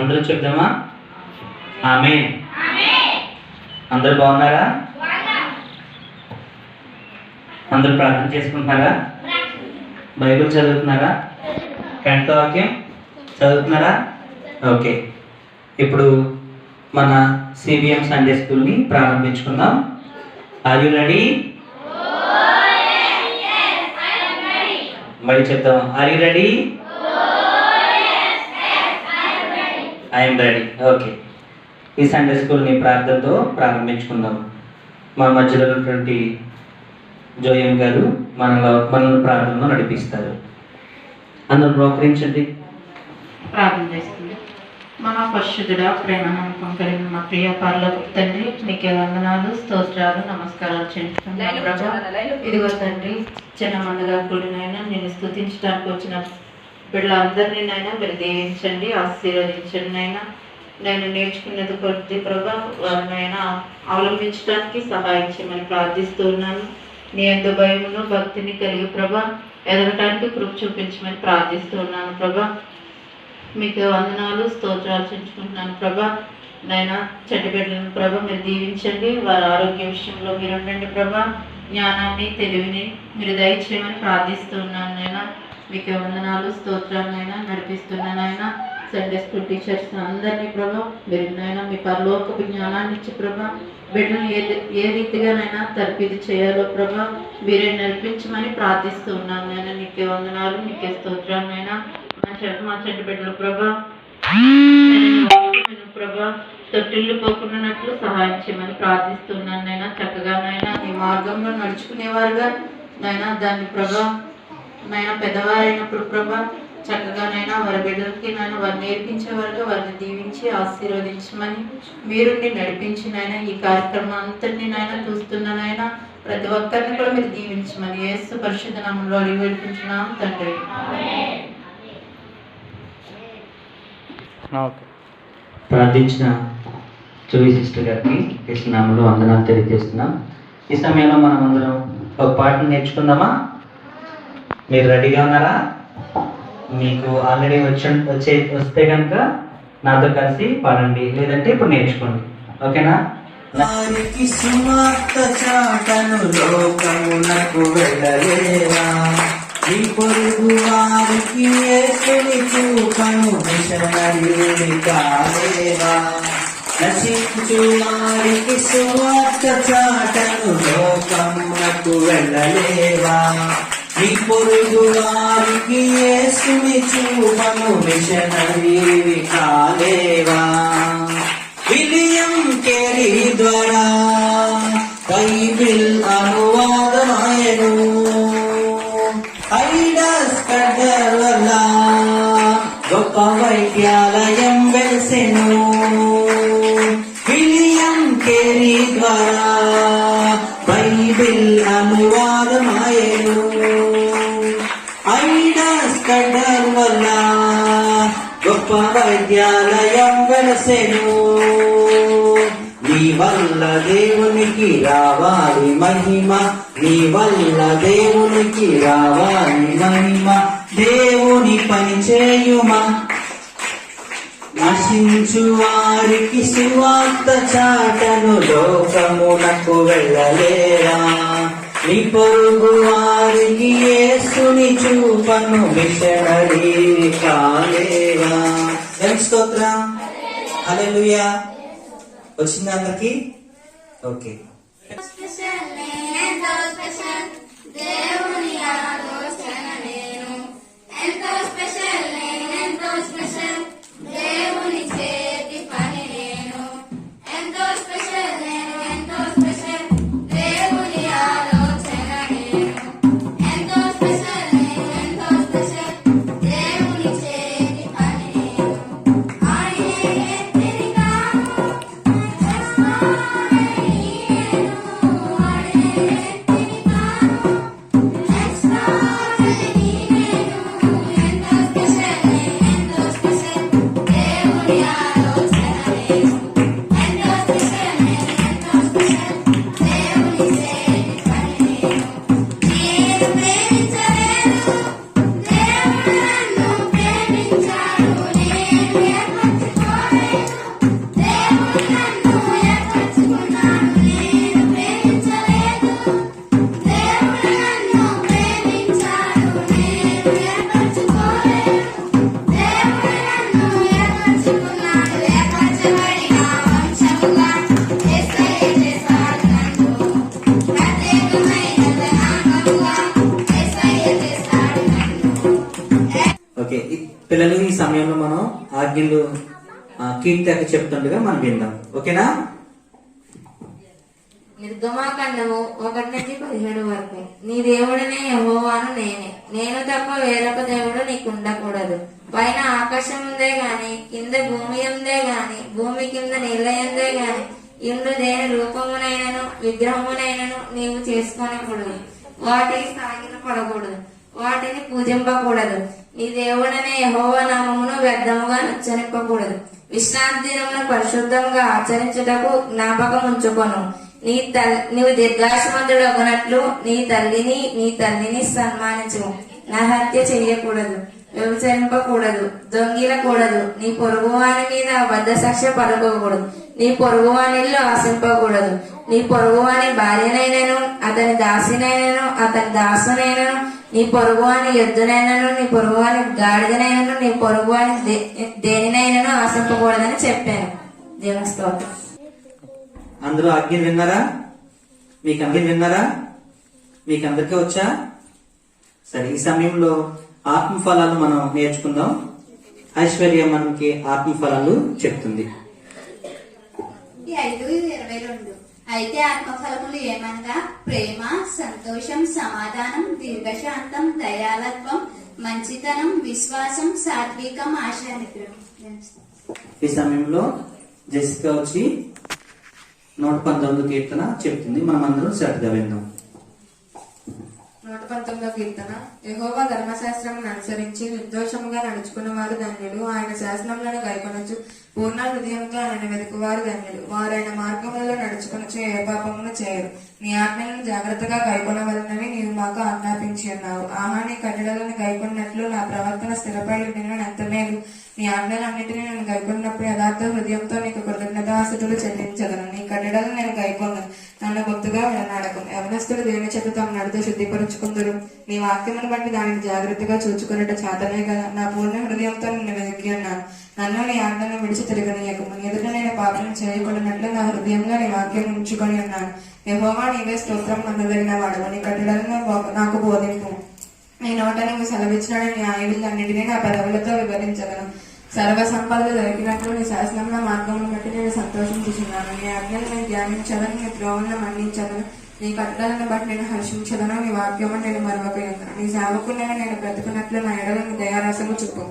అందరూ చెప్దామా? ఆమేన్. అందరూ బాగున్నారా? అందరూ ప్రార్థన చేసుకుంటున్నారా? బైబిల్ చదువుతున్నారా? కంఠ వాక్యం చదువుతున్నారా? ఓకే. ఇప్పుడు మన సిబిఎం సండే స్కూల్ని ప్రారంభించుకుందాం. Are you ready? మళ్ళీ చెప్తాం. Are you ready? I'm ready. Okay. ఈ సండే స్కూల్ని ప్రార్థనతో ప్రారంభించుకుందాం. మా మధ్యలో ఉన్నటువంటి జోయం గారు మనల్ని ప్రార్థనలో నడిపిస్తారు. అందరూ ప్రోకరించండి. ప్రార్థన చేస్తుంది. మన పరిశుద్ధుడా, ప్రేమ నమ్మకం కలిగిన మా ప్రియ పరలోకపు తండ్రి, మీకే వందనాలు, స్తోత్రాలు, నమస్కారాలు చెల్లిస్తున్నాను ప్రభా. ఇదిగో తండ్రి, చిన్న మండగా కూడినైనా నేను స్తుతించడానికి వచ్చిన బిడ్డలందరినీ నైనా మీరు దీవించండి, ఆశీర్వదించండి. నైనా నేను నేర్చుకున్నది కొద్ది ప్రభా వారినైనా అవలంబించడానికి సహాయం చేయమని ప్రార్థిస్తూ ఉన్నాను. నీ యందు భయమును భక్తిని కలిగి ప్రభా ఎదగటానికి కృప చూపించమని ప్రార్థిస్తూ ఉన్నాను ప్రభా. మీకు వందనాలు, స్తోత్రాలు చెల్లించుకుంటున్నాను ప్రభా. నైనా చెడ్డ బిడ్డలను ప్రభా మీరు దీవించండి, వారి ఆరోగ్య విషయంలో మీరు ఉండండి ప్రభా. జ్ఞానాన్ని తెలివిని మీరు దయచేయమని ప్రార్థిస్తూ ఉన్నాను. నైనా మీకు వందనాలు, స్తోత్రాలనైనా నడిపిస్తున్నానైనా సండే స్కూల్ టీచర్స్ అందరినీ ప్రభా మీరు నైనా మీ పరలోకపు జ్ఞానాన్ని ఇచ్చి ప్రభా బిడ్డను ఏ రీతిగానైనా తర్ఫీదు చేయాలో ప్రభా మీరే నడిపించమని ప్రార్థిస్తూ ఉన్నాను. నైనా నీకే వందనాలు, నీకే స్తోత్రాలనైనా మా చెడ్డ బిడ్డలు ప్రభా ప్రభా తొట్టిల్లు పోకున్నట్లు సహాయం చేయమని ప్రార్థిస్తున్నాను. నైనా చక్కగానైనా ఈ మార్గంలో నడుచుకునేవారుగా నైనా దాన్ని ప్రభా నైనా పెద్దవారైనప్పుడు ప్రభా చక్కగానైనా వారి బిడ్డలకి నైనా వారు నేర్పించేవారుగా వారిని దీవించి ఆశీర్వదించమని మీరుండి నడిపించినైనా ఈ కార్యక్రమం అంతటినీ నైనా చూస్తున్నానైనా ప్రతి ఒక్కరిని కూడా మీరు దీవించమని యేసు పరిశుద్ధ నామములో అడిగి వేడుకుంటున్నాం తండ్రి. ప్రార్థించిన జోయి సిస్టర్ గారికి కృష్ణనామంలో వందనాలు తెలియజేస్తున్నాం. ఈ సమయంలో మనం అందరం ఒక పాటను నేర్చుకుందామా? మీరు రెడీగా ఉన్నారా? మీకు ఆల్రెడీ వస్తే కనుక నాతో కలిసి పాడండి, లేదంటే ఇప్పుడు నేర్చుకోండి. ఓకేనా? వారికి సువార్త చాటను లోకమునకు వెళ్ళలేవా, ఈ పొరుగు వారికి యేసుని చూపను మిషనరీని కాలేవా, నశించు వారికి సువార్త చాటను లోకమునకు వెళ్ళలేవా, ఈ పొరుగు వారికి యేసుని చూపను మిషనరీని కాలేవా. విలియం కేరీ ద్వారా బైబిల్ అనువాదమాయను, ఐడస్ కడ్డర్ వల్ల గొప్ప వైద్యాలయం వెలిసెను. విలియం కేరీ ద్వారా బైబిల్ అనువాదమాయను, ఐడస్ కడ్డర్ వల్ల గొప్ప వైద్యాలయం వెలసెను. నీ వల్ల దేవునికి రావాలి మహిమ, నీ వల్ల దేవునికి రావాలి మహిమ, దేవుని పని చేయుమా. నశించు వారికి సువార్త చాటను లోకమునకు వెళ్ళలేరా, నీ పొరుగు వారికి యేసుని చూపను మిషనరీ కాలేరా. స్తోత్రం. హల్లెలూయా. వచ్చిందా అందరికి? ఓకే. ఆజ్ఞలు కీర్తి చెప్తుండగా మనం విందాం. ఓకేనా? నిర్గమాకాండము 1-17 వరకు. నీ దేవుడనే యెహోవాను నేనే, నేను తప్ప వేరొక దేవుడు నీకు ఉండకూడదు. పైన ఆకాశం ఉందే గాని, కింద భూమి ఉందే గాని, భూమి కింద నీళ్ళ ఉందే గాని, ఇందు దేని రూపమునైనను విగ్రహమునైనను నీవు చేసుకోనకూడదు. వాటికి సాగిలపడకూడదు, వాటిని పూజింపకూడదు. నీ దేవుడనే యెహోవా నామమును వ్యర్థముగా ఉచ్చరింపకూడదు. విశ్రాంతి దినమును పరిశుద్ధంగా ఆచరించుటకు జ్ఞాపకం ఉంచుకొను. నీవు దీర్ఘాయుష్మంతుడు అగునట్లు నీ తల్లిని సన్మానించు. నరహత్య చెయ్యకూడదు, వ్యభిచరింపకూడదు, దొంగిలకూడదు, నీ పొరుగువాని మీద అబద్ధ సాక్ష్యం పలుకోకూడదు, నీ పొరుగువానిల్లు ఆశింపకూడదు, నీ పొరుగువాని భార్యనైనను అతని దాసినైనను అతని దాసునైనను, నీ పొరుగువాని ఎద్దునైనను నీ పొరుగువాని గాడిదనైనను, నీ పొరుగువాని దేనినైనను ఆశింపకూడదని చెప్పాను. దేవుని స్తోత్రం. అందరూ ఆజ్ఞలు విన్నారా? మీకు అందరికీ వచ్చా? సరే, ఈ సమయంలో ఆత్మఫలాలు మనం నేర్చుకుందాం. ఐశ్వర్య మనకి ఆత్మఫలాలు చెప్తుంది. 5:22. అయితే ఆత్మఫలములు ఏమనగా ప్రేమ, సంతోషం, సమాధానం, దీర్ఘశాంతం, దయాలత్వం, మంచితనం, విశ్వాసం, సాత్వికం, ఆశానిగ్రహం. ఈ సమయంలో జెసికా వచ్చి 119 కీర్తన చెప్తుంది. మనం అందరం శ్రద్ధగా విందాం. 119 కీర్తన. యెహోవా ధర్మశాస్త్రమును అనుసరించి నిర్దోషముగా నడుచుకున్న వారు ధన్యులు. ఆయన శాసనములను గైకొనొచ్చు పూర్ణ హృదయంతో ఆయన వెతుకువారు ధన్యులు. వారు ఆయన మార్గములలో నడుచుకొనొచ్చు ఏ పాపమును చేయరు. నీ ఆజ్ఞలను జాగ్రత్తగా గైకొనవలనని నీవు మాకు ఆజ్ఞాపించి ఉన్నావు. ఆహా, నీ కట్టడలను గైకొన్నట్లు నా ప్రవర్తన స్థిరపడి ఉండిన ఎంత మేలు. నీ ఆజ్ఞలన్నింటినీ నేను గైకొన్నప్పుడు యథార్థ హృదయంతో నీకు కృతజ్ఞతాస్తుతులు చెల్లించగలను. నీ కట్టడలను నేను గైకొన్నాను, నన్ను భక్తుగా విడనాడకం. యవనస్తులు దేని చేత తమ నడత శుద్ధిపరుచుకుందరు. నీ వాక్యమును బట్టి దానిని జాగ్రత్తగా చూచుకున్నట్టు చేతనే కదా. నా పూర్ణ హృదయంతో నిన్ను వెతికి ఉన్నాను. నన్ను నీ ఆజ్ఞలను విడిచి తిరగనీయకము. నీ ఎదుట నేను పాపం చేయకుండానట్లు నా హృదయంలో నీ వాక్యం ఉంచుకొని ఉన్నాను. యెహోవా, నీవే స్తోత్రం పొందదగిన వాడవు. నీ కట్టడలను నాకు బోధింపు. నీ నోట నీవు సెలవిచ్చినాడు నీ ఆయువులన్నింటినీ నా పెదవులతో వివరించగలను. సర్వ సంపదలు దొరికినట్లు నీ శాసనంలో మార్గమును బట్టి నేను సంతోషించుచున్నాను. నీ ఆజ్ఞలు నేను ధ్యానించదను, నీ త్రోవలను మన్నించదను. నీ కట్టడలను బట్టి నేను హర్షించదను, నీ వాక్యము నేను మరవకయున్నాను. నీ సేవకునైనా నేను బ్రతుకున్నట్లు నా ఎడల నీ దయారసము చూపు.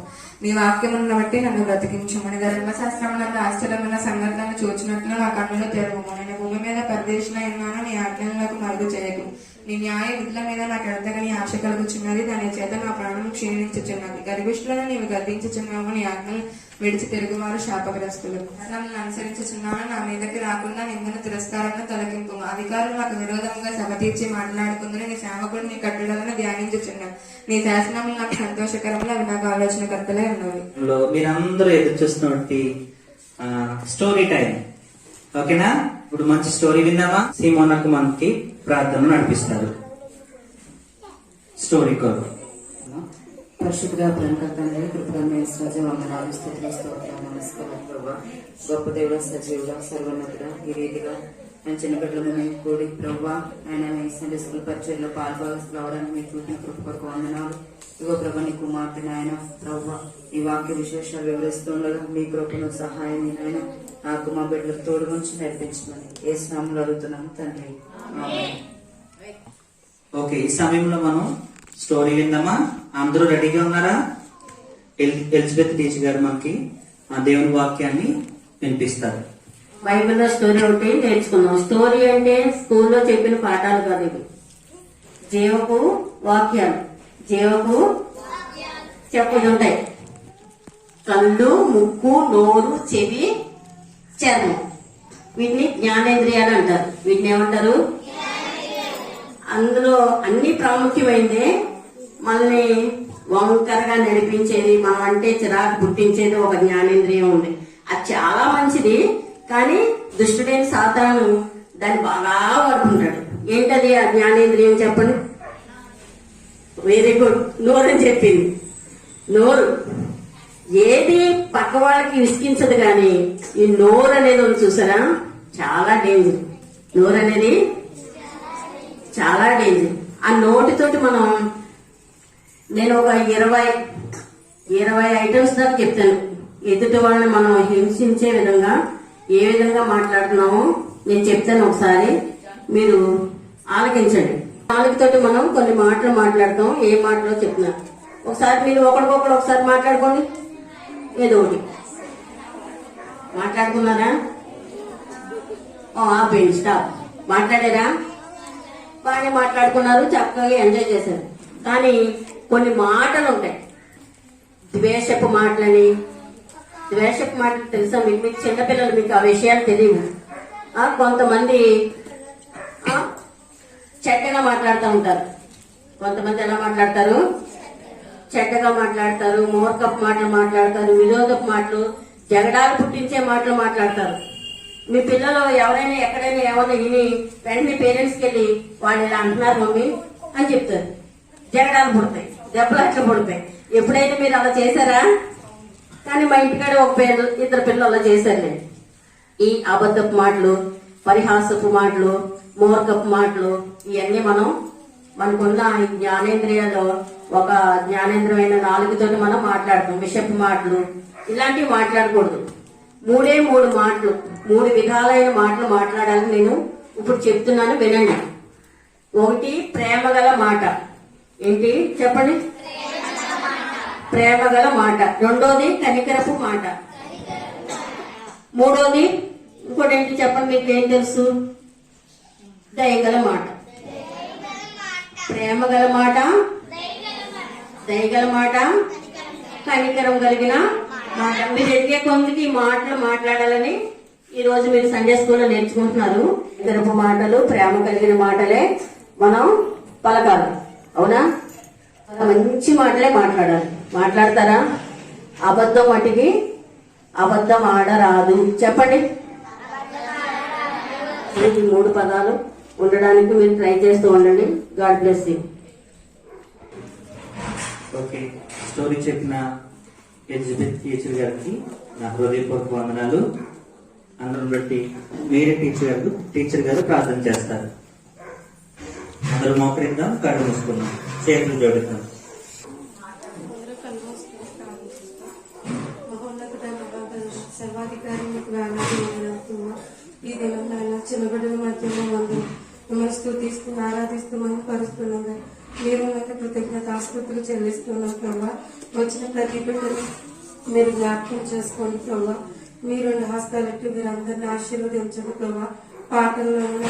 నీ వాక్యమును బట్టి నన్ను బ్రతికించుము. నీ ధర్మశాస్త్రమునందు ఆశ్చర్యమైన సంగతులను చూచినట్లు నా కన్నులు తెరవము. నేను భూమి మీద పరదేశిన ఉన్నాను, నీ ఆజ్ఞలకు మరుగు చేయకు. నీ న్యాయ విధుల మీద నాకు ఎడతగని ఆశ కలుగుచున్నది, దాని చేత నా ప్రాణం క్షీణించుచున్నది. గర్భిష్ఠులను నీవు గద్దించుచున్నావు, నీ ఆజ్ఞలు విడిచి తిరుగువారు శాపగ్రస్తులు. నన్ను అనుసరించుచున్నాను, నా మీదకి రాకుండా నిందను తిరస్కారంలో తొలగింపు. అధికారులు నాకు విరోధంగా సభ తీర్చి మాట్లాడుకుందని నీ సేవకుడు నీ కట్టడలను ధ్యానించుచున్నాను. నీ శాసనములు నాకు సంతోషకరములు, అవి నాకు ఆలోచనకర్తలే ఉన్నవి. మీరందరూ ఎదురు చూస్తున్నట్టు స్టోరీ టైం. ఓకేనా? ఇప్పుడు మంచి స్టోరీ విన్నామా? సీమోనకు మనకి ప్రార్థన నడిపిస్తారు. స్టోరీ కోరు. పరిశుద్ధిగా ప్రేమకర్తంగా కృపగా సజీవ వందనాలు, స్తుతులు, స్తోత్రాలు, నమస్కారం ప్రభా. గొప్ప దేవుడ, సజీవుడ, సర్వోన్నతుడ, ఈ రీతిగా నేను చిన్న బిడ్డలు మేము కూడి ప్రభా ఆయన మీ సండే స్కూల్ పరిచయంలో పాల్భాగస్తులు అవడానికి మీరు చూపిన కృప కొరకు వందనాలు. ఇగో ప్రభా, నీ కుమార్తె ఆయన ప్రభా ఈ వాక్య విశేషాలు వివరిస్తుండగా మీ కృపను సహాయం ఆయన నాకు మా బిడ్డలకు తోడు నుంచి నేర్పించమని యేసు నామములో అడుగుతున్నాము తండ్రి. ఓకే, ఈ సమయంలో మనం స్టోరీ విందామా? అందరూ రెడీగా ఉన్నారా? ఎలిజబెత్ టీచర్ గారు మనకి దేవుని వాక్యాన్ని వినిపిస్తారు. బైబిల్లో స్టోరీ ఒకటి నేర్చుకున్నాం. స్టోరీ అంటే స్కూల్లో చెప్పిన పాఠాలు కాదు, ఇవి జీవపు వాక్యాలు. జీవపు చెప్పులుంటాయి. కళ్ళు, ముక్కు, నోరు, చెవి, చర్మం, వీటిని జ్ఞానేంద్రియాలు అంటారు. వీటిని ఏమంటారు? అందులో అన్ని ప్రాముఖ్యమైందే మనల్ని వంకరగా నడిపించేది, మనం అంటే చిరాకు పుట్టించేది ఒక జ్ఞానేంద్రియం ఉంది. అది చాలా మంచిది, కానీ దుష్టుడైన సాతాను దాన్ని బాగా వాడుకుంటాడు. ఏంటది ఆ జ్ఞానేంద్రియం చెప్పండి? వెరీ గుడ్, నోరు అని చెప్పింది. నోరు ఏది పక్క వాళ్ళకి విసిగించదు, కానీ ఈ నోరు అనేది ఉంది చూసారా, చాలా డేంజర్. నోరు అనేది చాలా డేంజర్. ఆ నోటితోటి నేను ఒక 20 ఐటమ్స్ దాకా చెప్తాను. ఎదుటి వాళ్ళని మనం హింసించే విధంగా ఏ విధంగా మాట్లాడుతున్నామో నేను చెప్తాను, ఒకసారి మీరు ఆలకించండి. నాలుగుతోటి మనం కొన్ని మాటలు మాట్లాడతాం. ఏ మాటలో చెప్తున్నా ఒకసారి మీరు ఒకరికొకరు ఒకసారి మాట్లాడుకోండి. ఏదో ఒకటి మాట్లాడుకున్నారా? ఆపేయండి, స్టాప్. మాట్లాడారా? బాగానే మాట్లాడుకున్నారు, చక్కగా ఎంజాయ్ చేశారు. కానీ కొన్ని మాటలు ఉంటాయి, ద్వేషపు మాటలని. ద్వేషపు మాటలు తెలుసా మీకు? మీకు చిన్నపిల్లలు, మీకు ఆ విషయాలు తెలియవు. కొంతమంది చెడ్డగా మాట్లాడుతూ ఉంటారు. కొంతమంది ఎలా మాట్లాడతారు? చెడ్డగా మాట్లాడతారు, మూర్ఖపు మాటలు మాట్లాడతారు, విరోధపు మాటలు, జగడాలు పుట్టించే మాటలు మాట్లాడతారు. మీ పిల్లలు ఎవరైనా ఎక్కడైనా ఏమైనా విని వెంటనే పేరెంట్స్కి వెళ్ళి వాళ్ళు ఇలా అంటున్నారు మమ్మీ అని చెప్తారు. జగడాలు పుడతాయి, దెబ్బలు అట్లా పుడతాయి. ఎప్పుడైతే మీరు అలా చేశారా? కానీ మా ఇంటికాడ ఇద్దరు పిల్లలు అలా చేశారులే. ఈ అబద్ధపు మాటలు, పరిహాసపు మాటలు, మూర్ఖపు మాటలు, ఇవన్నీ మనకున్న ఈ జ్ఞానేంద్రియాలో ఒక జ్ఞానేంద్రమైన నాలుగుతోటి మనం మాట్లాడతాం. విషపు మాటలు ఇలాంటివి మాట్లాడకూడదు. మూడే మూడు మాటలు, మూడు విధాలైన మాటలు మాట్లాడాలని నేను ఇప్పుడు చెప్తున్నాను, వినండి. ఒకటి ప్రేమగల మాట. ఏంటి చెప్పండి? ప్రేమగల మాట. రెండోది కనికరపు మాట. మూడోది ఇంకోటి ఏంటి చెప్పండి? మీకు ఏం తెలుసు? దయగల మాట. ప్రేమగల మాట, దయగల మాట, కనికరం కలిగిన మాట. మీరు ఎదిగే కొందికి ఈ మాటలు మాట్లాడాలని ఈ రోజు మీరు సండే స్కూల్లో నేర్చుకుంటున్నారు. కనికరపు మాటలు, ప్రేమ కలిగిన మాటలే మనం పలకాలి. అవునా? మంచి మాటలే మాట్లాడాలి. మాట్లాడతారా? అబద్ధం వాటికి అబద్ధం ఆడరాదు. చెప్పండి. ఈ మూడు పదాలు ఉండడానికి మీరు ట్రై చేస్తూ ఉండండి. God bless you. Okay, story చెప్పిన ఎలిజబెత్ టీచర్ గారికి నా హృదయపూర్వక వందనాలు. అందరం బట్టి వేరే టీచర్ గారు ప్రార్థన చేస్తారు. అందరూ మోకరిద్దాం, కళ్ళు మూసుకుందాం, చేతులు జోడిద్దాం. సర్వాధికారి మీకు వేలాడుతున్నా ఈ దినం నాయన చిన్న బిడ్డల మధ్యలో ఉంది మిమ్మల్ని స్తుతిస్తూ ఆరాధిస్తూ మనం పరుస్తున్నాం. మీరు నాకు కృతజ్ఞత ఆస్పత్రులు చెల్లిస్తున్నాం ప్రభావ. వచ్చిన ప్రతి బిడ్డను మీరు జ్ఞాపకం చేసుకోండి ప్రభావ. మీరు హస్తాలెట్టు మీరు అందరిని ఆశీర్వదించండి ప్రభావ. పాటల్లోనూ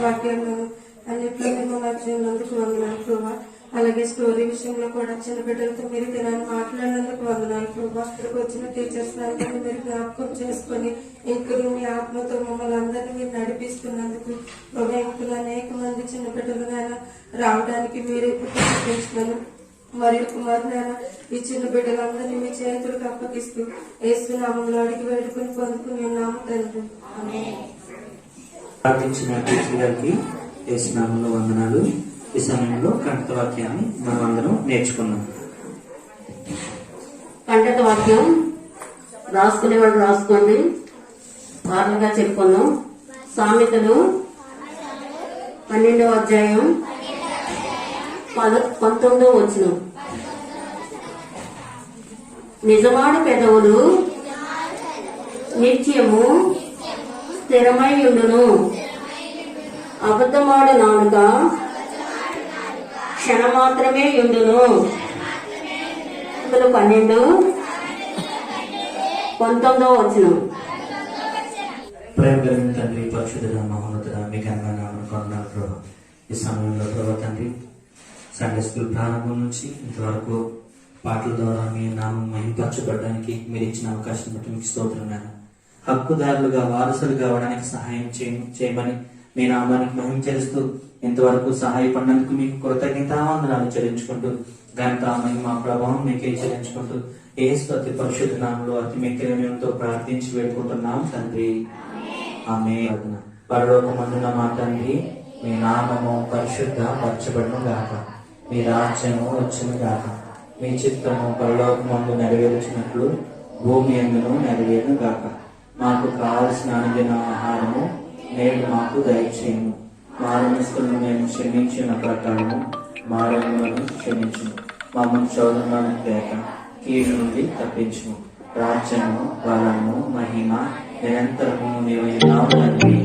వాక్యాల్లోనూ అన్నిట్లో మేము నచ్చినందుకు వందనాలు ప్రభావ. అలాగే స్టోరీ విషయంలో కూడా చిన్న బిడ్డలతో మీరు దినాన్ని మాట్లాడినందుకు వందనాలు ప్రభావ. ఇక్కడికి వచ్చిన టీచర్స్ అందరినీ మీరు జ్ఞాపకం చేసుకొని ఇంకను మీ ఆత్మతో మమ్మల్ని అందరినీ మీరు నడిపిస్తున్నందుకు ప్రభావ. ఇంకను అనేక మంది చిన్న బిడ్డలు రావడానికి మీరే పెంచుతాను. మరియు కుమారునైనా ఈ చిన్న బిడ్డలందరినీ మీ చేతులకు అప్పగిస్తూ యేసు నామంలో అడిగి వేడుకొని పొందుకుని ఉన్నాము తండ్రి. ప్రార్థించిన టీచర్ గారికి యేసు నామంలో వందనాలు. ఈ సమయంలో కంఠత వాక్యాన్ని మనం అందరం నేర్చుకున్నాం. కంఠత వాక్యం రాసుకునేవాడు రాసుకోండి. వారంగా చెప్పుకున్నాం. సామెతలు 12వ అధ్యాయం 19వ వచనం. నిజమాడు పెదవులు నిత్యము స్థిరమై ఉండును, అబద్ధమాడు నాలుక క్షణమాత్రమే ఉండును. 12:19వ వచనం. ప్రేమ కలిగిన తండ్రి, పరిశుద్ధుడ, మహోన్నతుడ, మీకు నామమున వందనాలు ప్రభా. ఈ సమయంలో ప్రభా తండ్రి, సండే స్కూల్ ప్రారంభం నుంచి ఇంతవరకు పాటల ద్వారా మీ నామం మహిమపరచబడడానికి మీరు ఇచ్చిన అవకాశం బట్టి మీకు స్తోత్రం. హక్కుదారులుగా వారసులు కావడానికి సహాయం చేయమని మీ నామానికి మహిమ చేస్తూ ఇంతవరకు సహాయపడినందుకు మీకు కృతజ్ఞతావందనాలు చెల్లించుకుంటూ ఘనత మహిమ ప్రభావం మీకే చెల్లించుకుంటూ యేసు అతి పరిశుద్ధ నామములో అతి మిక్కిలితో ప్రార్థించి వేడుకుంటున్నాం తండ్రి. ఆమేన్. పరలోకమందున్న మా తండ్రి, మీ నామము పరిశుద్ధ పరచబడును గాక, మీ రాజ్యము వచ్చును గాక, మీ చిత్తము పరలోకమందు నెరవేర్చినట్లు భూమి యందును నెరవేరును గాక. మాకు కావలసిన అనుదిన ఆహారము నేడు మాకు దయచేయము. మా రుణస్థులను మేము క్షమించిన ప్రకారము మా రుణములను క్షమించుము. మమ్మల్ని శోధనలోనికి తేక కీడు నుండి తప్పించుము. రాజ్యము బలము మహిమ నిరంతరము నీవు ఉన్నావు తండ్రి.